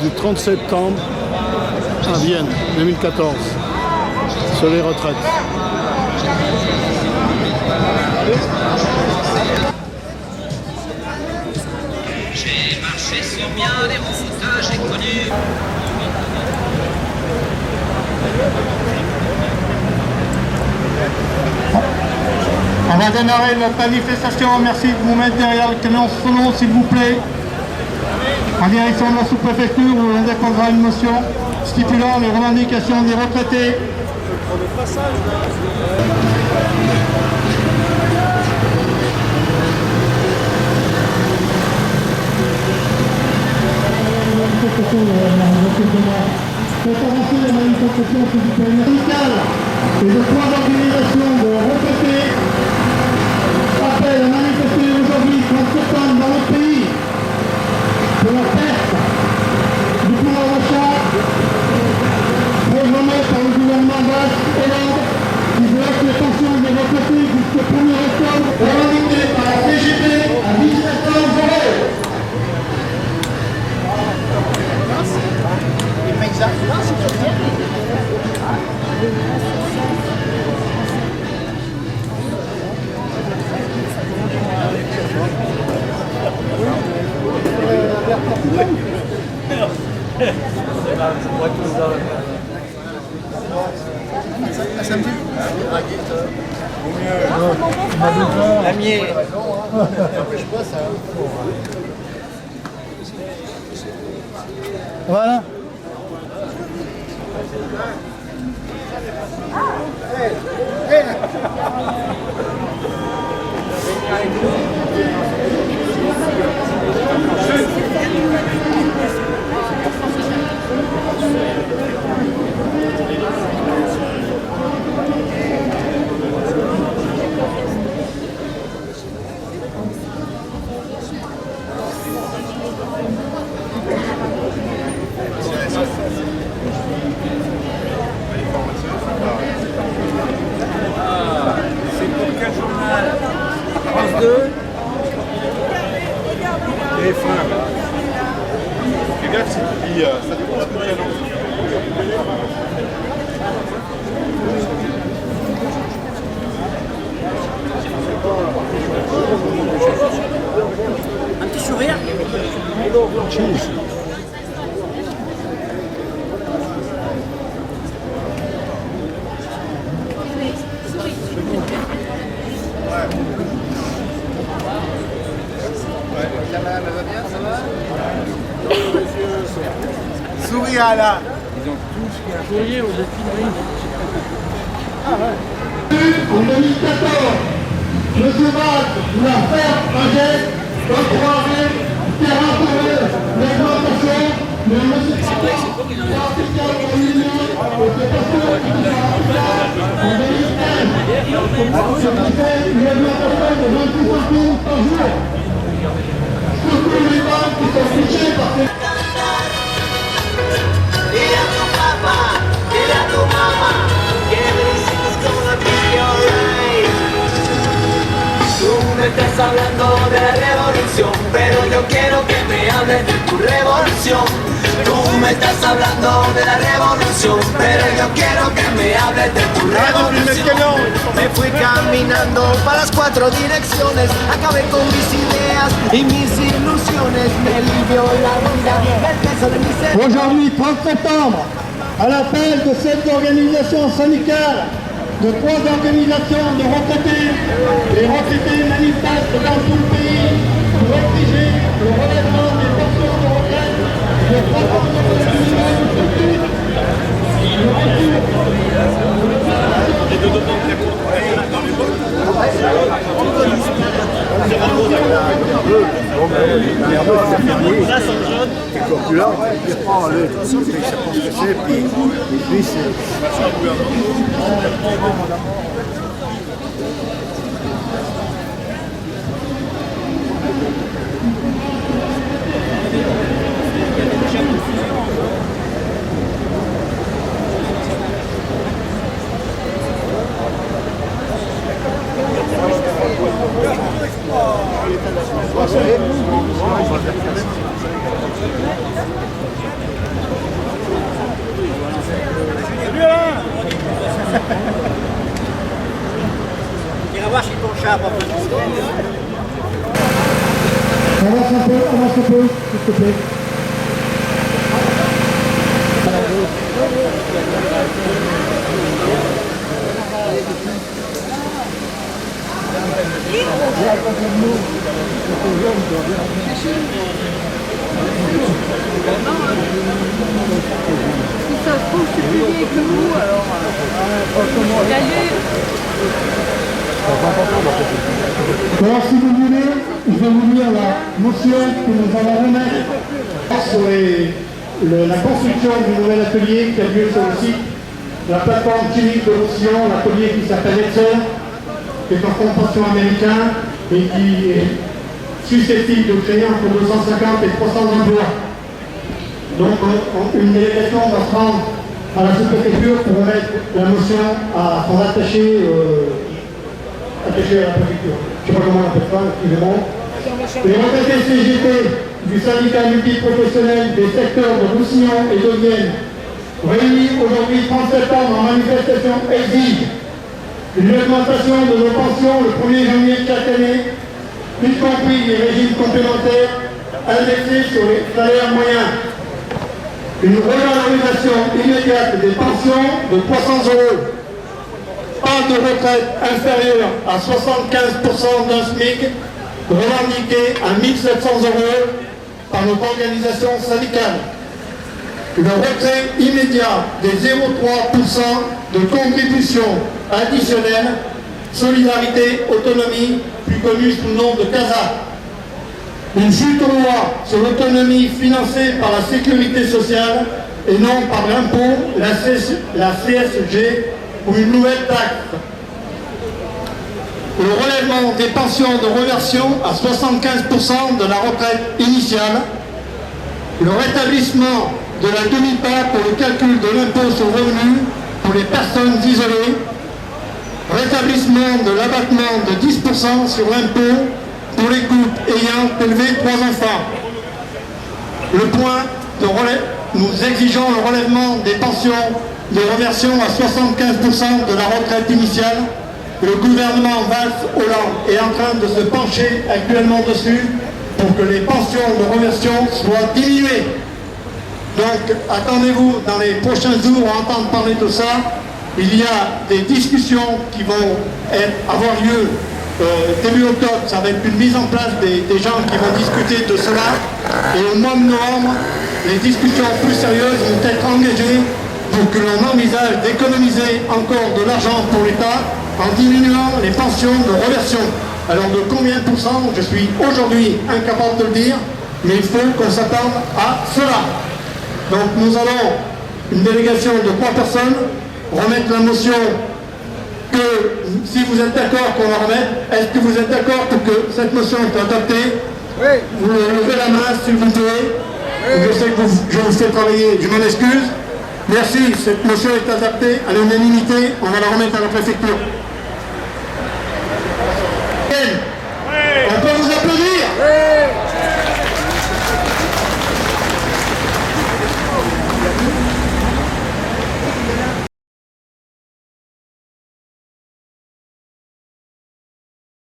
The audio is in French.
du 30 septembre à Vienne, 2014, sur les retraites. J'ai marché sur bien des routes que j'ai connues. On va démarrer notre manifestation. Merci de vous mettre derrière le camion solo, s'il vous plaît. En direction de la sous-préfecture, où on défendra une motion stipulant les revendications des retraités. Préparation de la manifestation syndicale et de 3 organisations de retraités appellent à manifester aujourd'hui, 30 septembre, dans notre pays pour la perte du pouvoir d'achat programmé par le gouvernement Valls et Hollande qui bloque les pensions des retraités jusqu'au 1er octobre, revendiqué par la CGT à 17 €. Voilà. Un petit sourire. Cheese. Souris à la. Souriez aux défineries. En 2014, M. Valls voulait faire un geste d'encourager, faire imposer l'augmentation, mais M. Papin, l'article pour l'Union, c'est parce que en 2015, ça fait une augmentation de 26 centimes par jour. Surtout les femmes qui sont touchées par ces... Dile a tu papá, dile a tu mamá, que everything's gonna be alright. Tú me estás hablando de la revolución, pero yo quiero que me hables de tu revolución. Tú me estás hablando de la revolución, pero yo quiero que me hables de tu revolución. Me fui caminando para las 4 direcciones, acabé con mis ideas y mis ilusiones. Me alivió la vida, el peso de mis emociones. Aujourd'hui, 30 septembre, à l'appel de cette organisation syndicale, de 3 organisations de retraités, les retraités manifestent dans tout le pays pour exiger le relèvement des pensions de retraite de 300 € minimum de plus. Le Puis là, il prend le c'est puis lui c'est avance un peu, s'il te plaît. Si ça se trouve, je suis plus vieille que vous, alors. Alors, si vous voulez, je vais vous lire la motion que nous allons remettre sur la construction du nouvel atelier qui a lieu sur le site de la plateforme chimique de Roussillon, l'atelier qui s'appelle Excel, qui est en convention américain et qui est susceptible de créer entre 250 et 300 emplois. Donc, une délégation va se rendre à la sous-préfecture pour remettre la motion à son attaché à la préfecture. Je ne sais pas comment on appelle ça, excusez-moi. Les retraités CGT du syndicat multiprofessionnel des secteurs de Roussillon et de Vienne, réunis aujourd'hui 30 septembre en manifestation, exigent une augmentation de nos pensions le 1er janvier de chaque année, y compris les régimes complémentaires indexés sur les salaires moyens. Une revalorisation immédiate des pensions de 300 €. Pas de retraite inférieure à 75% d'un SMIC, revendiqué à 1 700 € par notre organisation syndicale. Le retrait immédiat des 0,3% de contribution additionnelle, solidarité, autonomie, plus connue sous le nom de CASA. Une future loi sur l'autonomie financée par la sécurité sociale et non par l'impôt, la CSG ou une nouvelle taxe. Le relèvement des pensions de reversion à 75% de la retraite initiale. Le rétablissement de la demi-part pour le calcul de l'impôt sur le revenu pour les personnes isolées. Rétablissement de l'abattement de 10% sur l'impôt pour les couples ayant élevé 3 enfants. Le point de relève, nous exigeons le relèvement des pensions de reversion à 75% de la retraite initiale. Le gouvernement Valls-Hollande est en train de se pencher actuellement dessus pour que les pensions de reversion soient diminuées. Donc attendez-vous dans les prochains jours à entendre parler de ça. Il y a des discussions qui vont avoir lieu début octobre. Ça va être une mise en place des gens qui vont discuter de cela. Et au mois de novembre, les discussions plus sérieuses vont être engagées pour que l'on envisage d'économiser encore de l'argent pour l'État en diminuant les pensions de reversion. Alors de combien de pourcents, je suis aujourd'hui incapable de le dire, mais il faut qu'on s'attende à cela. Donc nous allons, une délégation de 3 personnes, remettre la motion que, si vous êtes d'accord qu'on la remette, est-ce que vous êtes d'accord pour que cette motion soit adoptée? Oui. Vous levez la main s'il vous plaît. Oui. Je sais que je vous fais travailler, je m'en excuse. Merci, cette motion est adoptée à l'unanimité, on va la remettre à la préfecture. Oui. On peut vous applaudir? Oui.